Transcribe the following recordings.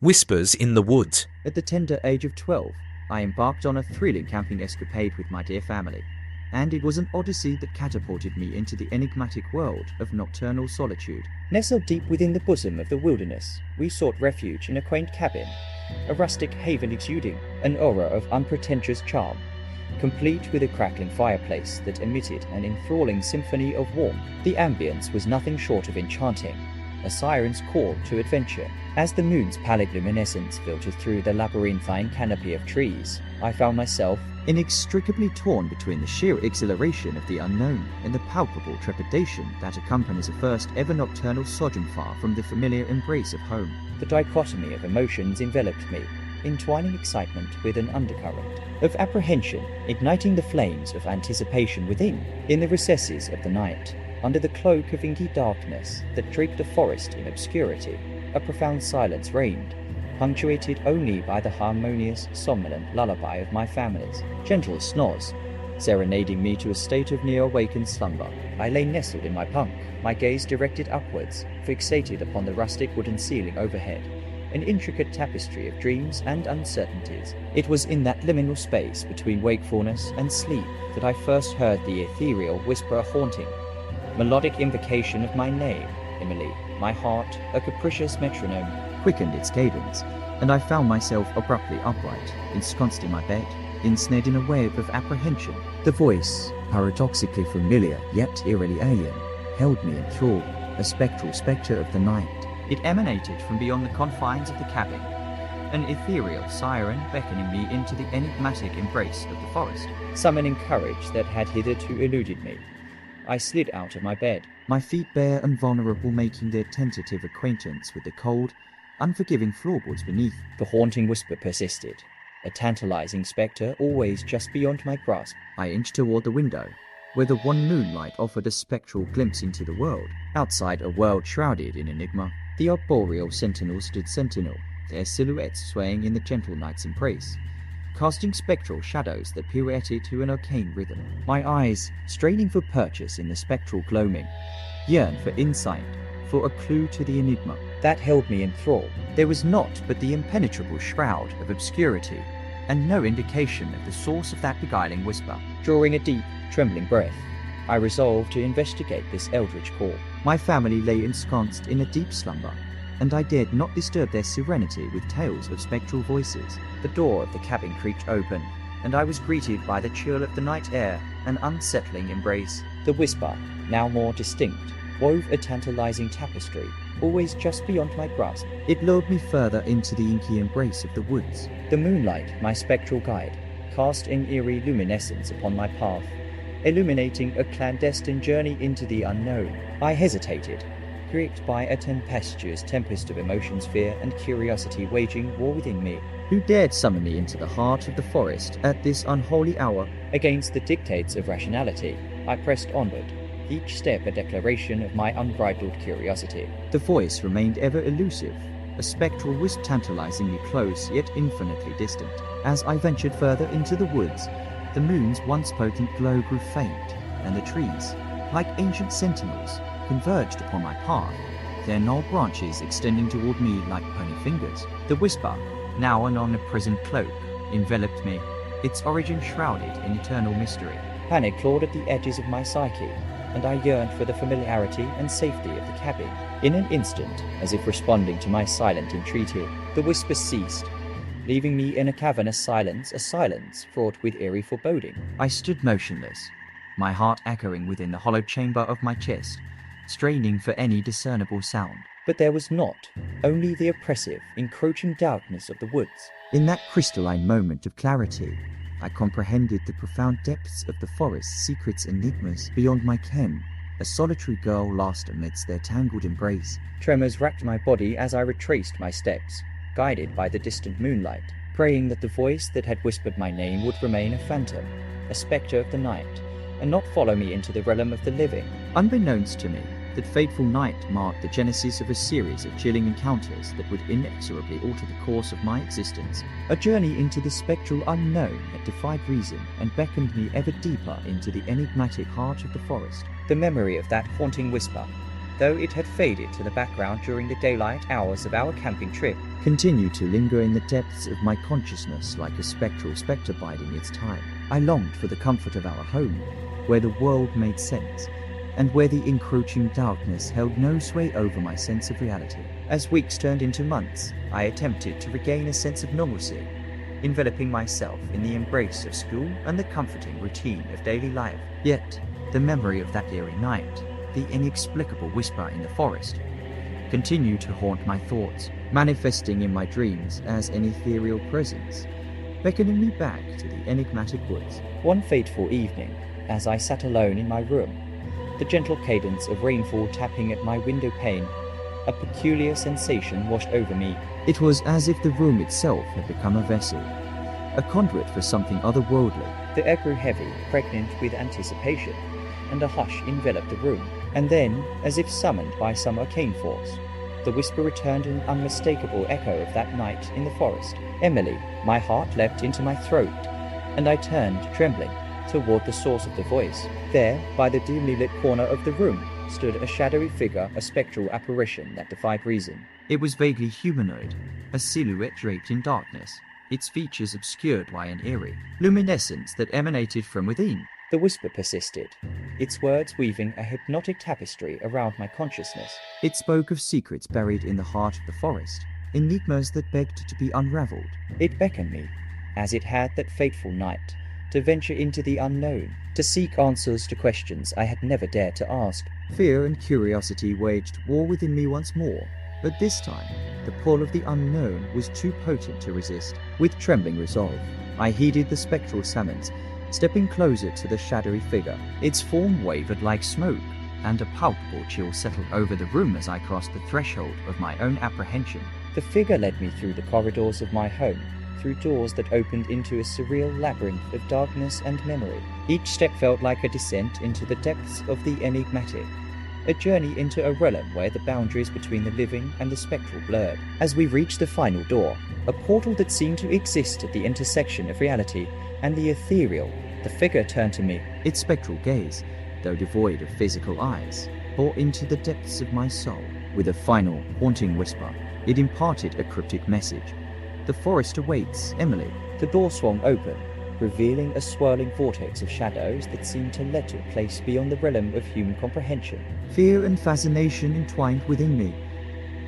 Whispers in the Woods. At the tender age of 12, I embarked on a thrilling camping escapade with my dear family, and it was an odyssey that catapulted me into the enigmatic world of nocturnal solitude. Nestled deep within the bosom of the wilderness, we sought refuge in a quaint cabin, a rustic haven exuding an aura of unpretentious charm, complete with a crackling fireplace that emitted an enthralling symphony of warmth. The ambience was nothing short of enchanting, a siren's call to adventure. As the moon's pallid luminescence filtered through the labyrinthine canopy of trees, I found myself inextricably torn between the sheer exhilaration of the unknown and the palpable trepidation that accompanies a first ever nocturnal sojourn far from the familiar embrace of home. The dichotomy of emotions enveloped me, entwining excitement with an undercurrent of apprehension, igniting the flames of anticipation within. In the recesses of the night, under the cloak of inky darkness that draped the forest in obscurity, a profound silence reigned, punctuated only by the harmonious, somnolent lullaby of my family's gentle snores, serenading me to a state of near-awakened slumber. I lay nestled in my bunk, my gaze directed upwards, fixated upon the rustic wooden ceiling overhead, an intricate tapestry of dreams and uncertainties. It was in that liminal space between wakefulness and sleep that I first heard the ethereal whisper haunting, melodic invocation of my name, Emily. My heart, a capricious metronome, quickened its cadence, and I found myself abruptly upright, ensconced in my bed, ensnared in a web of apprehension. The voice, paradoxically familiar yet eerily alien, held me in thrall, a spectral spectre of the night. It emanated from beyond the confines of the cabin, an ethereal siren beckoning me into the enigmatic embrace of the forest, summoning courage that had hitherto eluded me. I slid out of my bed, my feet bare and vulnerable, making their tentative acquaintance with the cold, unforgiving floorboards beneath. The haunting whisper persisted, a tantalizing spectre always just beyond my grasp. I inched toward the window, where the wan moonlight offered a spectral glimpse into the world. Outside, a world shrouded in enigma, the arboreal sentinels stood sentinel, their silhouettes swaying in the gentle night's embrace, casting spectral shadows that pirouetted to an arcane rhythm. My eyes, straining for purchase in the spectral gloaming, yearned for insight, for a clue to the enigma that held me in thrall. There was naught but the impenetrable shroud of obscurity, and no indication of the source of that beguiling whisper. Drawing a deep, trembling breath, I resolved to investigate this eldritch call. My family lay ensconced in a deep slumber, and I dared not disturb their serenity with tales of spectral voices. The door of the cabin creaked open, and I was greeted by the chill of the night air, an unsettling embrace. The whisper, now more distinct, wove a tantalizing tapestry, always just beyond my grasp. It lured me further into the inky embrace of the woods. The moonlight, my spectral guide, cast an eerie luminescence upon my path, illuminating a clandestine journey into the unknown. I hesitated, gripped by a tempestuous tempest of emotions, fear and curiosity waging war within me. Who dared summon me into the heart of the forest at this unholy hour? Against the dictates of rationality, I pressed onward, each step a declaration of my unbridled curiosity. The voice remained ever elusive, a spectral wisp tantalizingly close yet infinitely distant. As I ventured further into the woods, the moon's once potent glow grew faint, and the trees, like ancient sentinels, converged upon my path, their gnarled branches extending toward me like bony fingers. The whisper, now an omnipresent cloak, enveloped me, its origin shrouded in eternal mystery. Panic clawed at the edges of my psyche, and I yearned for the familiarity and safety of the cabin. In an instant, as if responding to my silent entreaty, the whisper ceased, leaving me in a cavernous silence, a silence fraught with eerie foreboding. I stood motionless, my heart echoing within the hollow chamber of my chest, straining for any discernible sound. But there was not, only the oppressive, encroaching darkness of the woods. In that crystalline moment of clarity, I comprehended the profound depths of the forest's secrets and enigmas beyond my ken. A solitary girl lost amidst their tangled embrace. Tremors racked my body as I retraced my steps, guided by the distant moonlight, praying that the voice that had whispered my name would remain a phantom, a spectre of the night, and not follow me into the realm of the living. Unbeknownst to me, that fateful night marked the genesis of a series of chilling encounters that would inexorably alter the course of my existence. A journey into the spectral unknown that defied reason and beckoned me ever deeper into the enigmatic heart of the forest. The memory of that haunting whisper, though it had faded to the background during the daylight hours of our camping trip, continued to linger in the depths of my consciousness like a spectral spectre biding its time. I longed for the comfort of our home, where the world made sense, and where the encroaching darkness held no sway over my sense of reality. As weeks turned into months, I attempted to regain a sense of normalcy, enveloping myself in the embrace of school and the comforting routine of daily life. Yet, the memory of that eerie night, the inexplicable whisper in the forest, continued to haunt my thoughts, manifesting in my dreams as an ethereal presence, beckoning me back to the enigmatic woods. One fateful evening, as I sat alone in my room, the gentle cadence of rainfall tapping at my window pane, a peculiar sensation washed over me. It was as if the room itself had become a vessel, a conduit for something otherworldly. The air grew heavy, pregnant with anticipation, and a hush enveloped the room. And then, as if summoned by some arcane force, the whisper returned in an unmistakable echo of that night in the forest. Emily. My heart leapt into my throat, and I turned, trembling, toward the source of the voice. There, by the dimly lit corner of the room, stood a shadowy figure, a spectral apparition that defied reason. It was vaguely humanoid, a silhouette draped in darkness, its features obscured by an eerie luminescence that emanated from within. The whisper persisted, its words weaving a hypnotic tapestry around my consciousness. It spoke of secrets buried in the heart of the forest, enigmas that begged to be unraveled. It beckoned me, as it had that fateful night, to venture into the unknown, to seek answers to questions I had never dared to ask. Fear and curiosity waged war within me once more, but this time, the pull of the unknown was too potent to resist. With trembling resolve, I heeded the spectral summons, stepping closer to the shadowy figure. Its form wavered like smoke, and a palpable chill settled over the room as I crossed the threshold of my own apprehension. The figure led me through the corridors of my home, through doors that opened into a surreal labyrinth of darkness and memory. Each step felt like a descent into the depths of the enigmatic, a journey into a realm where the boundaries between the living and the spectral blurred. As we reached the final door, a portal that seemed to exist at the intersection of reality and the ethereal, the figure turned to me. Its spectral gaze, though devoid of physical eyes, bore into the depths of my soul. With a final, haunting whisper, it imparted a cryptic message. The forest awaits, Emily. The door swung open, revealing a swirling vortex of shadows that seemed to let a place beyond the realm of human comprehension. Fear and fascination entwined within me,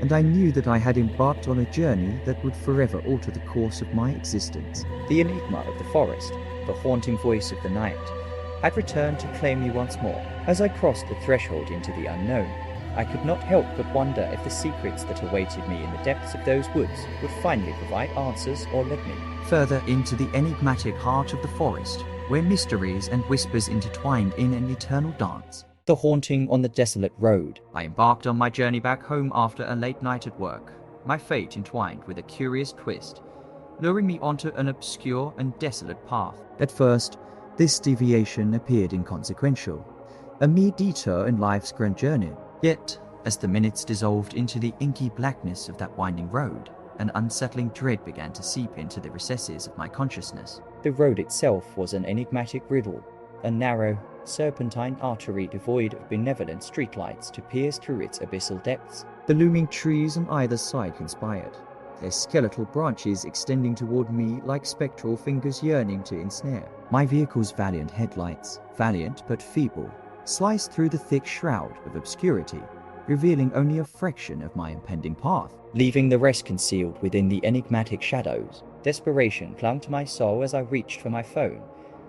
and I knew that I had embarked on a journey that would forever alter the course of my existence. The enigma of the forest, the haunting voice of the night, had returned to claim me once more. As I crossed the threshold into the unknown, I could not help but wonder if the secrets that awaited me in the depths of those woods would finally provide answers or lead me further into the enigmatic heart of the forest, where mysteries and whispers intertwined in an eternal dance. The haunting on the desolate road. I embarked on my journey back home after a late night at work, my fate entwined with a curious twist, luring me onto an obscure and desolate path. At first, this deviation appeared inconsequential, a mere detour in life's grand journey. Yet, as the minutes dissolved into the inky blackness of that winding road, an unsettling dread began to seep into the recesses of my consciousness. The road itself was an enigmatic riddle, a narrow, serpentine artery devoid of benevolent streetlights to pierce through its abyssal depths. The looming trees on either side conspired, their skeletal branches extending toward me like spectral fingers yearning to ensnare. My vehicle's valiant headlights, valiant but feeble, sliced through the thick shroud of obscurity, revealing only a fraction of my impending path, leaving the rest concealed within the enigmatic shadows. Desperation clung to my soul as I reached for my phone,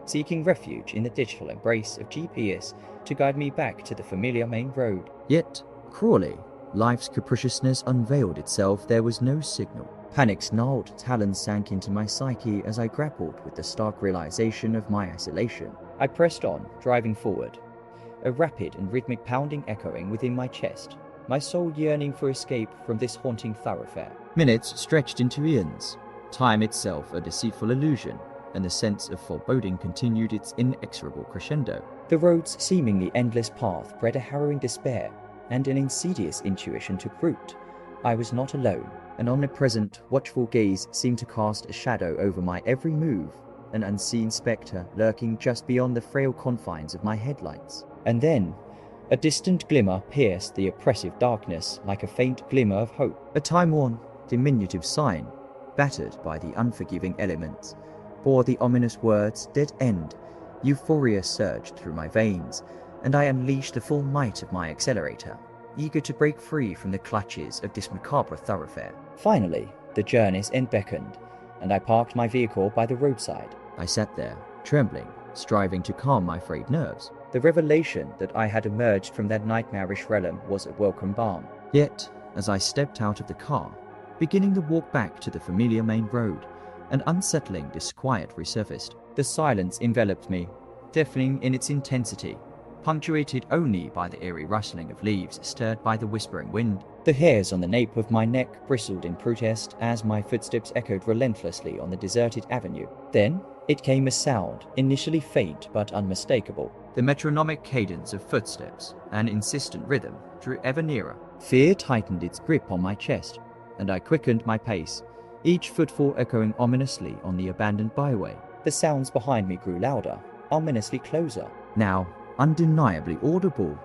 seeking refuge in the digital embrace of GPS to guide me back to the familiar main road. Yet, cruelly, life's capriciousness unveiled itself. There was no signal. Panic's gnarled talons sank into my psyche as I grappled with the stark realization of my isolation. I pressed on, driving forward, a rapid and rhythmic pounding echoing within my chest, my soul yearning for escape from this haunting thoroughfare. Minutes stretched into eons, time itself a deceitful illusion, and the sense of foreboding continued its inexorable crescendo. The road's seemingly endless path bred a harrowing despair, and an insidious intuition took root. I was not alone. An omnipresent, watchful gaze seemed to cast a shadow over my every move, an unseen spectre lurking just beyond the frail confines of my headlights. And then, A distant glimmer pierced the oppressive darkness like a faint glimmer of hope. A time-worn, diminutive sign, battered by the unforgiving elements, bore the ominous words "Dead End." Euphoria surged through my veins, and I unleashed the full might of my accelerator, eager to break free from the clutches of this macabre thoroughfare. Finally, the journey's end beckoned, and I parked my vehicle by the roadside. I sat there, trembling, striving to calm my frayed nerves. The revelation that I had emerged from that nightmarish realm was a welcome balm. Yet, as I stepped out of the car, beginning the walk back to the familiar main road, an unsettling disquiet resurfaced. The silence enveloped me, deafening in its intensity, punctuated only by the eerie rustling of leaves stirred by the whispering wind. The hairs on the nape of my neck bristled in protest as my footsteps echoed relentlessly on the deserted avenue. Then, it came a sound, initially faint but unmistakable. The metronomic cadence of footsteps, an insistent rhythm, drew ever nearer. Fear tightened its grip on my chest, and I quickened my pace, each footfall echoing ominously on the abandoned byway. The sounds behind me grew louder, ominously closer. Now, undeniably audible,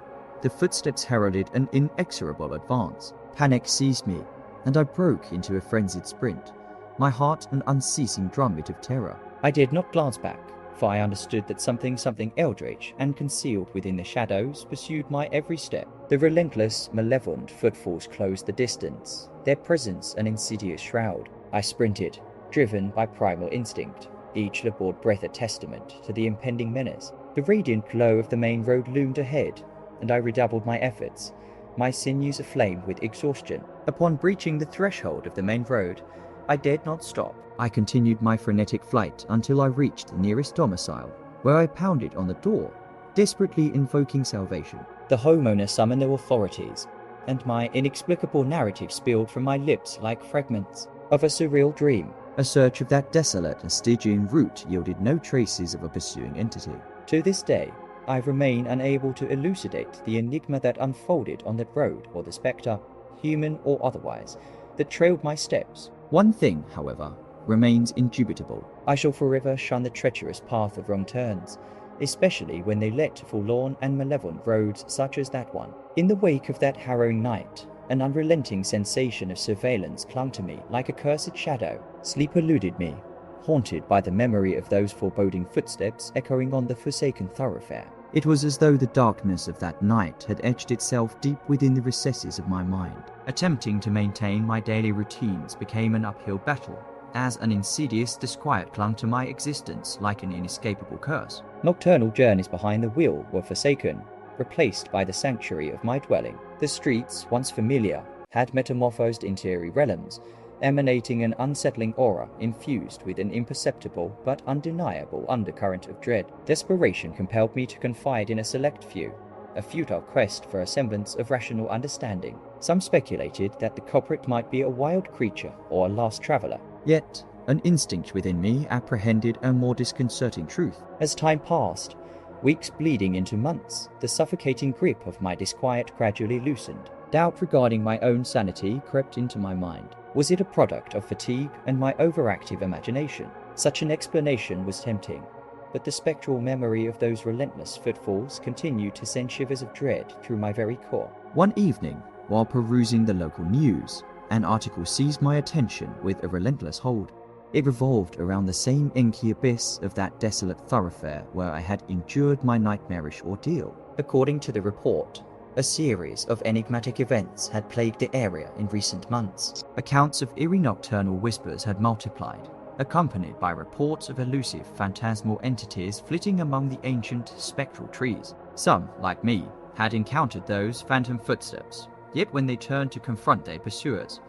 the footsteps heralded an inexorable advance. Panic seized me, and I broke into a frenzied sprint, my heart an unceasing drumbeat of terror. I did not glance back, for I understood that something eldritch and concealed within the shadows pursued my every step. The relentless, malevolent footfalls closed the distance, their presence an insidious shroud. I sprinted, driven by primal instinct, each laboured breath a testament to the impending menace. The radiant glow of the main road loomed ahead, and I redoubled my efforts, my sinews aflame with exhaustion. Upon breaching the threshold of the main road, I dared not stop. I continued my frenetic flight until I reached the nearest domicile, where I pounded on the door, desperately invoking salvation. The homeowner summoned the authorities, and my inexplicable narrative spilled from my lips like fragments of a surreal dream. A search of that desolate and Stygian route yielded no traces of a pursuing entity. To this day, I remain unable to elucidate the enigma that unfolded on that road, or the spectre, human or otherwise, that trailed my steps. One thing, however, remains indubitable. I shall forever shun the treacherous path of wrong turns, especially when they led to forlorn and malevolent roads such as that one. In the wake of that harrowing night, an unrelenting sensation of surveillance clung to me like a cursed shadow. Sleep eluded me, haunted by the memory of those foreboding footsteps echoing on the forsaken thoroughfare. It was as though the darkness of that night had etched itself deep within the recesses of my mind. Attempting to maintain my daily routines became an uphill battle, as an insidious disquiet clung to my existence like an inescapable curse. Nocturnal journeys behind the wheel were forsaken, replaced by the sanctuary of my dwelling. The streets, once familiar, had metamorphosed into eerie realms, emanating an unsettling aura infused with an imperceptible but undeniable undercurrent of dread. Desperation compelled me to confide in a select few, a futile quest for a semblance of rational understanding. Some speculated that the culprit might be a wild creature or a lost traveler. Yet, an instinct within me apprehended a more disconcerting truth. As time passed, weeks bleeding into months, the suffocating grip of my disquiet gradually loosened. Doubt regarding my own sanity crept into my mind. Was it a product of fatigue and my overactive imagination? Such an explanation was tempting, but the spectral memory of those relentless footfalls continued to send shivers of dread through my very core. One evening, while perusing the local news, an article seized my attention with a relentless hold. It revolved around the same inky abyss of that desolate thoroughfare where I had endured my nightmarish ordeal. According to the report, a series of enigmatic events had plagued the area in recent months. Accounts of eerie nocturnal whispers had multiplied, accompanied by reports of elusive phantasmal entities flitting among the ancient spectral trees. Some, like me, had encountered those phantom footsteps, yet when they turned to confront their pursuers,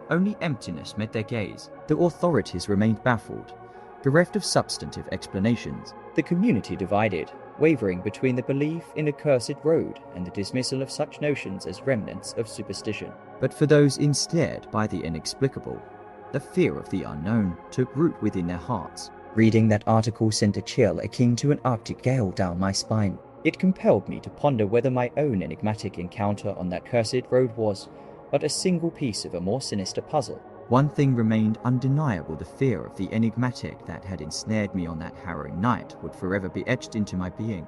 only emptiness met their gaze. The authorities remained baffled, bereft of substantive explanations. The community divided, wavering between the belief in a cursed road and the dismissal of such notions as remnants of superstition. But for those ensnared by the inexplicable, the fear of the unknown took root within their hearts. Reading that article sent a chill akin to an arctic gale down my spine. It compelled me to ponder whether my own enigmatic encounter on that cursed road was but a single piece of a more sinister puzzle. One thing remained undeniable: the fear of the enigmatic that had ensnared me on that harrowing night would forever be etched into my being,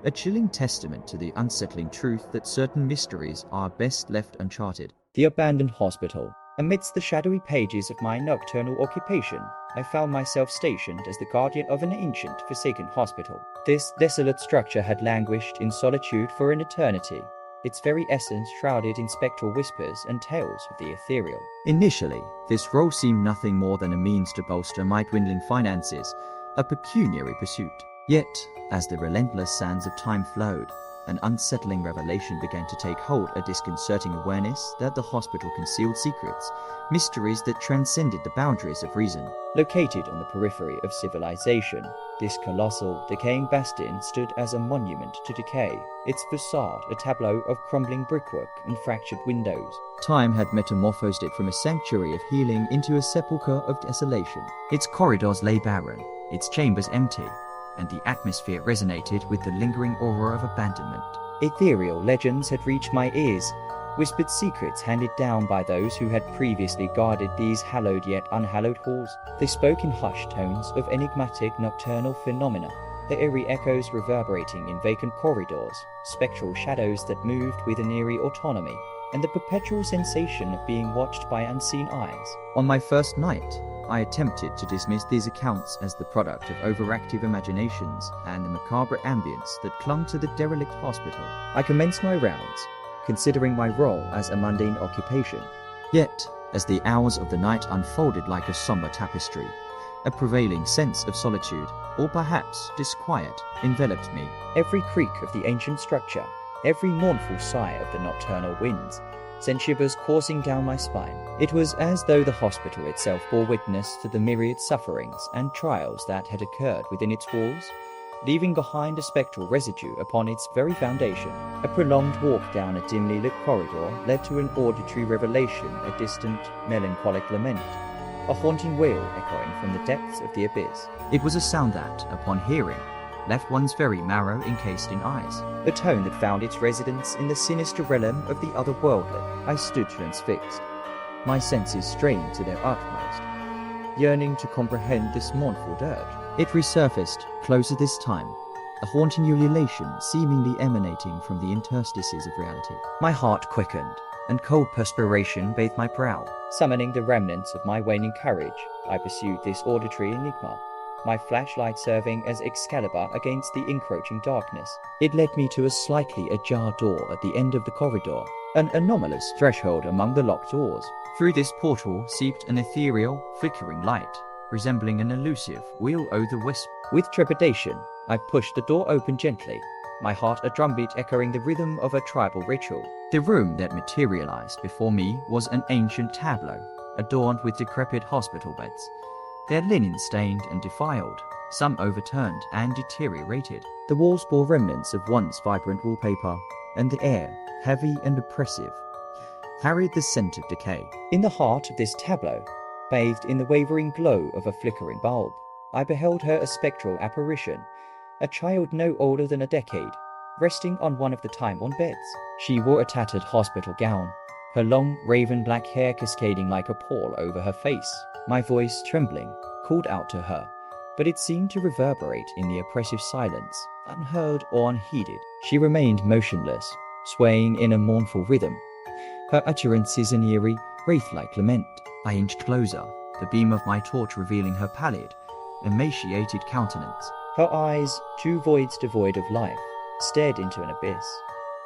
a chilling testament to the unsettling truth that certain mysteries are best left uncharted. The abandoned hospital. Amidst the shadowy pages of my nocturnal occupation, I found myself stationed as the guardian of an ancient, forsaken hospital. This desolate structure had languished in solitude for an eternity, its very essence shrouded in spectral whispers and tales of the ethereal. Initially, this role seemed nothing more than a means to bolster my dwindling finances, a pecuniary pursuit. Yet, as the relentless sands of time flowed, an unsettling revelation began to take hold, a disconcerting awareness that the hospital concealed secrets, mysteries that transcended the boundaries of reason. Located on the periphery of civilization, this colossal, decaying bastion stood as a monument to decay, its facade a tableau of crumbling brickwork and fractured windows. Time had metamorphosed it from a sanctuary of healing into a sepulchre of desolation. Its corridors lay barren, its chambers empty, and the atmosphere resonated with the lingering aura of abandonment. Ethereal legends had reached my ears, whispered secrets handed down by those who had previously guarded these hallowed yet unhallowed halls. They spoke in hushed tones of enigmatic nocturnal phenomena, the eerie echoes reverberating in vacant corridors, spectral shadows that moved with an eerie autonomy, and the perpetual sensation of being watched by unseen eyes. On my first night, I attempted to dismiss these accounts as the product of overactive imaginations and the macabre ambience that clung to the derelict hospital. I commenced my rounds, considering my role as a mundane occupation. Yet, as the hours of the night unfolded like a somber tapestry, a prevailing sense of solitude, or perhaps disquiet, enveloped me. Every creak of the ancient structure, every mournful sigh of the nocturnal winds, sent shivers coursing down my spine. It was as though the hospital itself bore witness to the myriad sufferings and trials that had occurred within its walls, leaving behind a spectral residue upon its very foundation. A prolonged walk down a dimly lit corridor led to an auditory revelation, a distant, melancholic lament, a haunting wail echoing from the depths of the abyss. It was a sound that, upon hearing, left one's very marrow encased in ice. A tone that found its residence in the sinister realm of the otherworldly. I stood transfixed, my senses strained to their utmost, yearning to comprehend this mournful dirge. It resurfaced, closer this time, a haunting ululation seemingly emanating from the interstices of reality. My heart quickened, and cold perspiration bathed my brow. Summoning the remnants of my waning courage, I pursued this auditory enigma, my flashlight serving as Excalibur against the encroaching darkness. It led me to a slightly ajar door at the end of the corridor, an anomalous threshold among the locked doors. Through this portal seeped an ethereal, flickering light, resembling an elusive will-o'-the-wisp. With trepidation, I pushed the door open gently, my heart a drumbeat echoing the rhythm of a tribal ritual. The room that materialized before me was an ancient tableau, adorned with decrepit hospital beds, their linen stained and defiled, some overturned and deteriorated. The walls bore remnants of once vibrant wallpaper, and the air, heavy and oppressive, carried the scent of decay. In the heart of this tableau, bathed in the wavering glow of a flickering bulb, I beheld her a spectral apparition, a child no older than a decade, resting on one of the time-worn beds. She wore a tattered hospital gown, her long, raven black hair cascading like a pall over her face. My voice, trembling, called out to her, but it seemed to reverberate in the oppressive silence, unheard or unheeded. She remained motionless, swaying in a mournful rhythm, her utterances an eerie, wraith-like lament. I inched closer, the beam of my torch revealing her pallid, emaciated countenance. Her eyes, two voids devoid of life, stared into an abyss,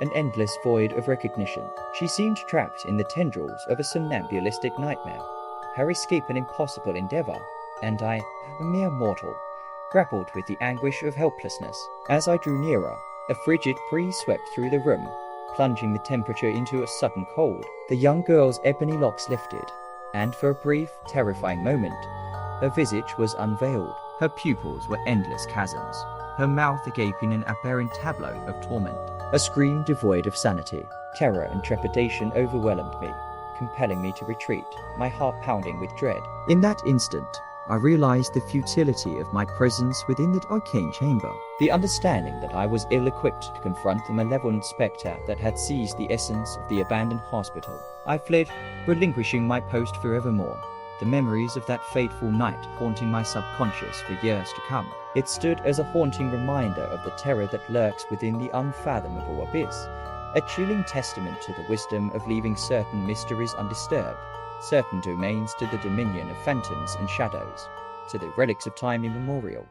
an endless void of recognition. She seemed trapped in the tendrils of a somnambulistic nightmare, her escape an impossible endeavor, and I, a mere mortal, grappled with the anguish of helplessness. As I drew nearer, a frigid breeze swept through the room, plunging the temperature into a sudden cold. The young girl's ebony locks lifted, and for a brief, terrifying moment, her visage was unveiled. Her pupils were endless chasms, her mouth agape in an aberrant tableau of torment. A scream devoid of sanity. Terror and trepidation overwhelmed me, compelling me to retreat, my heart pounding with dread. In that instant, I realized the futility of my presence within that arcane chamber, the understanding that I was ill-equipped to confront the malevolent spectre that had seized the essence of the abandoned hospital. I fled, relinquishing my post forevermore, the memories of that fateful night haunting my subconscious for years to come. It stood as a haunting reminder of the terror that lurks within the unfathomable abyss, a chilling testament to the wisdom of leaving certain mysteries undisturbed, certain domains to the dominion of phantoms and shadows, to the relics of time immemorial.